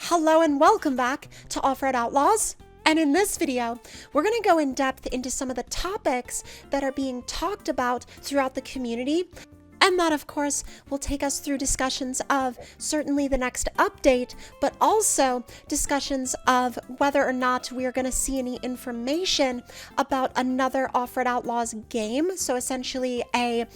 Hello and welcome back to Offroad Outlaws. And in this video, we're going to go in depth into some of the topics that are being talked about throughout the community. And that, of course, will take us through discussions of certainly the next update, but also discussions of whether or not we are going to see any information about another Offroad Outlaws game. So essentially an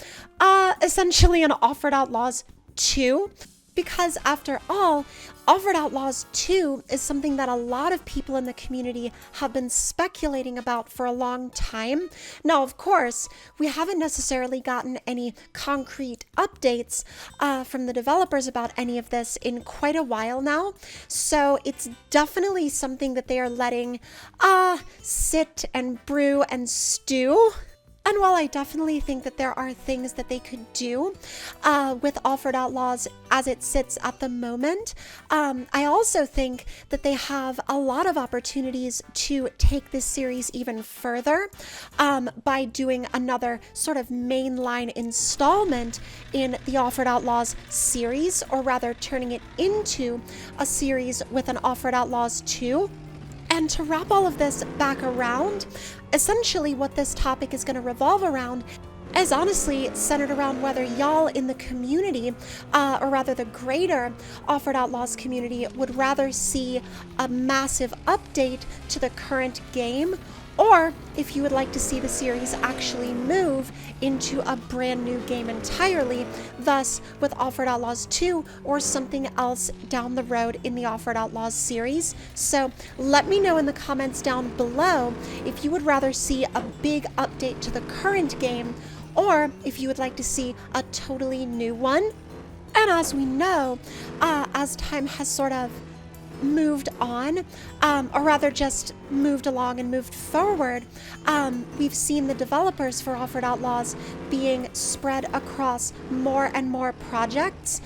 Offroad Outlaws 2. Because after all, Offroad Outlaws 2 is something that a lot of people in the community have been speculating about for a long time. Now, of course, we haven't necessarily gotten any concrete updates from the developers about any of this in quite a while now. So it's definitely something that they are letting sit and brew and stew. And while I definitely think that there are things that they could do with Offroad Outlaws as it sits at the moment, I also think that they have a lot of opportunities to take this series even further by doing another sort of mainline installment in the Offroad Outlaws series, or rather turning it into a series with an Offroad Outlaws 2. And to wrap all of this back around, essentially what this topic is going to revolve around is honestly centered around whether y'all in the community, or rather the greater Offroad Outlaws community, would rather see a massive update to the current game, or if you would like to see the series actually move into a brand new game entirely, thus with Offroad Outlaws 2 or something else down the road in the Offroad Outlaws series. So let me know in the comments down below if you would rather see a big update to the current game, or if you would like to see a totally new one. And as we know, as time has sort of moved on, or rather just moved along and moved forward, we've seen the developers for Offroad Outlaws being spread across more and more projects.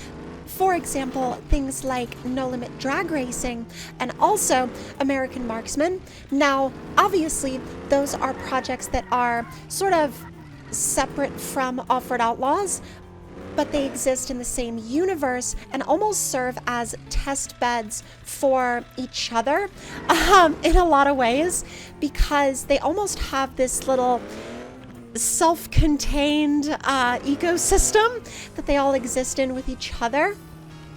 For example, things like No Limit Drag Racing and also American Marksman. Now, obviously, those are projects that are sort of separate from Offroad Outlaws, but they exist in the same universe and almost serve as test beds for each other in a lot of ways, because they almost have this little self-contained ecosystem that they all exist in with each other.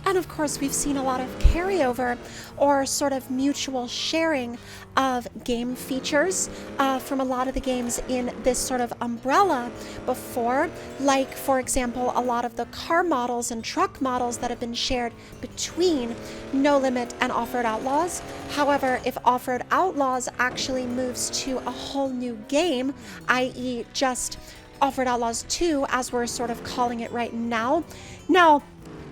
And of course, we've seen a lot of carryover or sort of mutual sharing of game features from a lot of the games in this sort of umbrella before. Like, for example, a lot of the car models and truck models that have been shared between No Limit and Offroad Outlaws. However, if Offroad Outlaws actually moves to a whole new game, i.e. just Offroad Outlaws 2, as we're sort of calling it right now,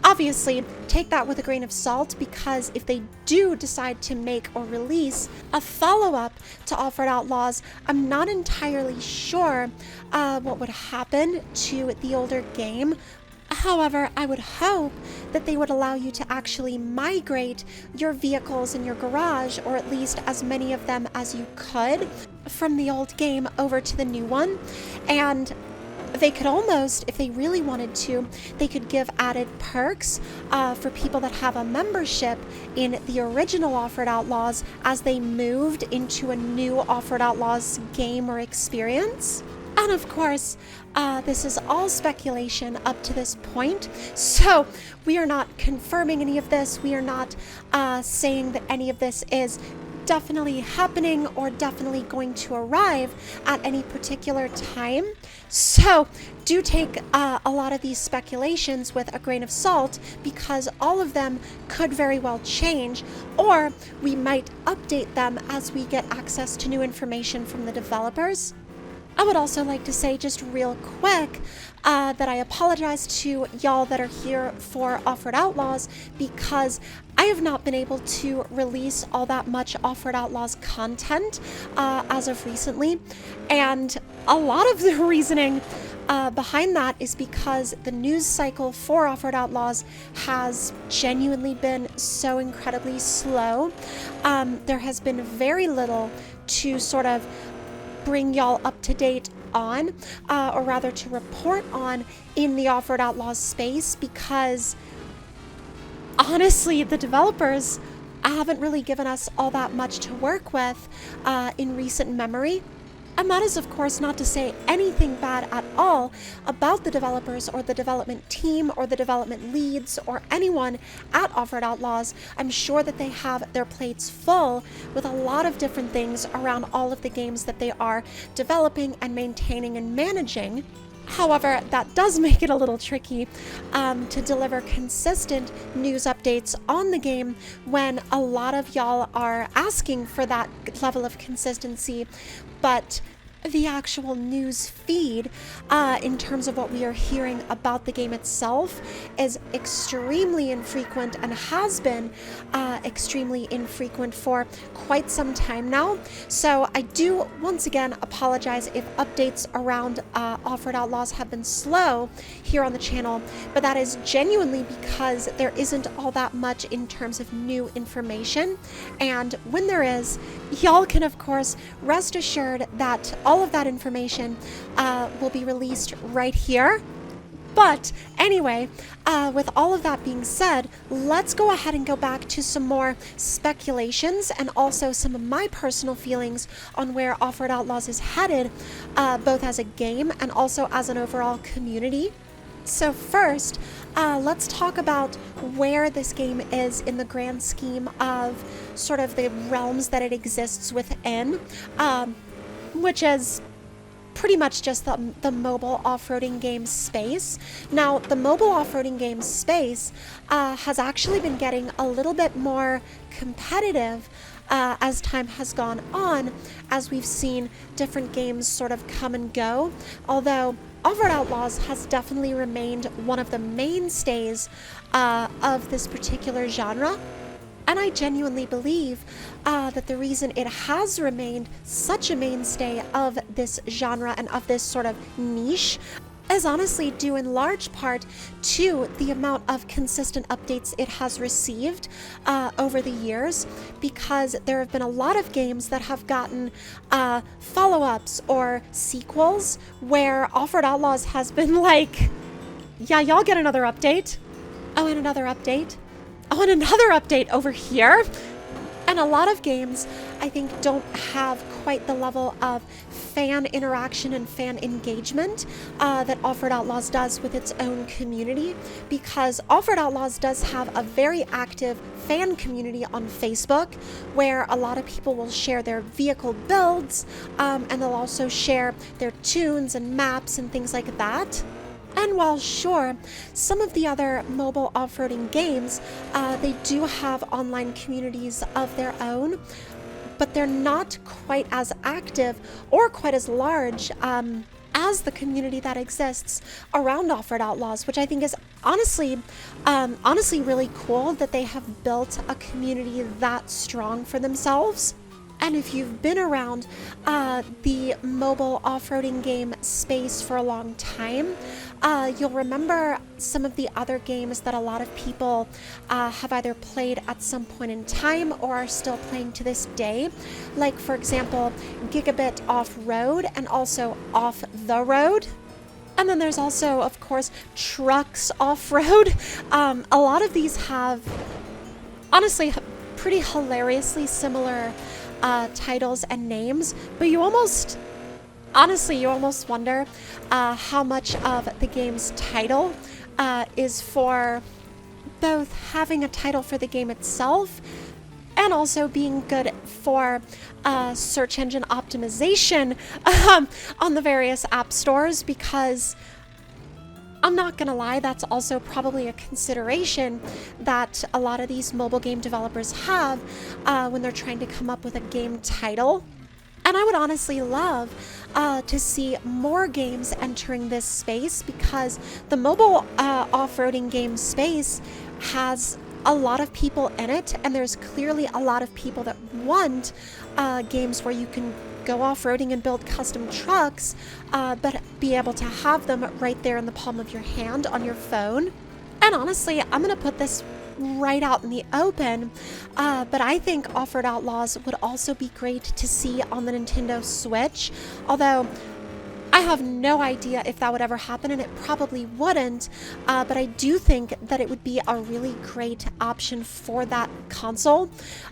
obviously, take that with a grain of salt, because if they do decide to make or release a follow-up to Offroad Outlaws, I'm not entirely sure what would happen to the older game. However, I would hope that they would allow you to actually migrate your vehicles in your garage, or at least as many of them as you could, from the old game over to the new one. And they could almost, if they really wanted to, they could give added perks for people that have a membership in the original Offroad Outlaws as they moved into a new Offroad Outlaws game or experience. And of course, this is all speculation up to this point, so we are not confirming any of this. We are not saying that any of this is definitely happening or definitely going to arrive at any particular time. So do take a lot of these speculations with a grain of salt, because all of them could very well change, or we might update them as we get access to new information from the developers. I would also like to say just real quick that I apologize to y'all that are here for Offroad Outlaws, because I have not been able to release all that much Offroad Outlaws content as of recently, and a lot of the reasoning behind that is because the news cycle for Offroad Outlaws has genuinely been so incredibly slow. There has been very little to sort of bring y'all up to date on, or rather to report on in the Offroad Outlaws space, because honestly, the developers haven't really given us all that much to work with in recent memory. And that is, of course, not to say anything bad at all about the developers or the development team or the development leads or anyone at Offroad Outlaws. I'm sure that they have their plates full with a lot of different things around all of the games that they are developing and maintaining and managing. However, that does make it a little tricky to deliver consistent news updates on the game when a lot of y'all are asking for that level of consistency, but the actual news feed in terms of what we are hearing about the game itself is extremely infrequent and has been extremely infrequent for quite some time now. So I do once again apologize if updates around Offroad Outlaws have been slow here on the channel, but that is genuinely because there isn't all that much in terms of new information, and when there is, y'all can of course rest assured that all of that information will be released right here. But anyway, with all of that being said, let's go ahead and go back to some more speculations and also some of my personal feelings on where Offroad Outlaws is headed, both as a game and also as an overall community. So first, let's talk about where this game is in the grand scheme of sort of the realms that it exists within, which is pretty much just the mobile off-roading game space. Now, the mobile off-roading game space has actually been getting a little bit more competitive as time has gone on, as we've seen different games sort of come and go, although Offroad Outlaws has definitely remained one of the mainstays of this particular genre. And I genuinely believe that the reason it has remained such a mainstay of this genre and of this sort of niche is honestly due in large part to the amount of consistent updates it has received over the years, because there have been a lot of games that have gotten follow-ups or sequels where Offroad Outlaws has been like, yeah, y'all get another update. Oh, and another update. Oh, and another update over here. And a lot of games, I think, don't have quite the level of fan interaction and fan engagement that Offroad Outlaws does with its own community, because Offroad Outlaws does have a very active fan community on Facebook where a lot of people will share their vehicle builds, and they'll also share their tunes and maps and things like that. And while sure, some of the other mobile off-roading games, they do have online communities of their own, but they're not quite as active or quite as large as the community that exists around Offroad Outlaws, which I think is honestly really cool that they have built a community that strong for themselves. And if you've been around the mobile off-roading game space for a long time, you'll remember some of the other games that a lot of people have either played at some point in time or are still playing to this day. Like, for example, Gigabit Off-Road and also Off the Road. And then there's also, of course, Trucks Off-Road. A lot of these have, honestly, pretty hilariously similar titles and names, but you almost wonder how much of the game's title is for both having a title for the game itself and also being good for search engine optimization on the various app stores, because I'm not gonna lie, that's also probably a consideration that a lot of these mobile game developers have when they're trying to come up with a game title. And I would honestly love to see more games entering this space, because the mobile off-roading game space has a lot of people in it, and there's clearly a lot of people that want games where you can go off-roading and build custom trucks, but be able to have them right there in the palm of your hand on your phone. And honestly, I'm gonna put this right out in the open, but I think Offroad Outlaws would also be great to see on the Nintendo Switch, although I have no idea if that would ever happen, and it probably wouldn't, but I do think that it would be a really great option for that console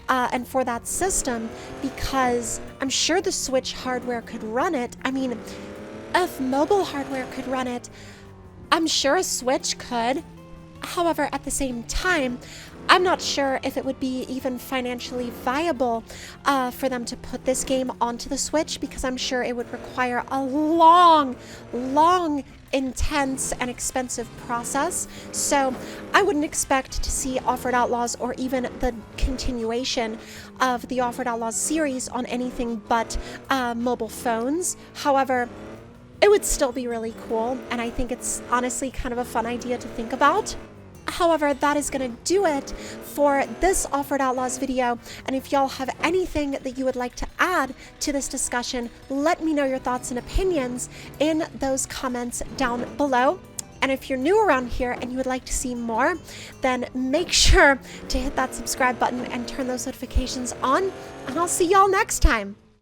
and for that system, because I'm sure the Switch hardware could run it. I mean, if mobile hardware could run it, I'm sure a Switch could. However, at the same time, I'm not sure if it would be even financially viable for them to put this game onto the Switch, because I'm sure it would require a long, intense, and expensive process. So I wouldn't expect to see Offroad Outlaws or even the continuation of the Offroad Outlaws series on anything but mobile phones. However, it would still be really cool, and I think it's honestly kind of a fun idea to think about. However, that is going to do it for this Offroad Outlaws video, and if y'all have anything that you would like to add to this discussion, let me know your thoughts and opinions in those comments down below. And if you're new around here and you would like to see more, then make sure to hit that subscribe button and turn those notifications on, and I'll see y'all next time.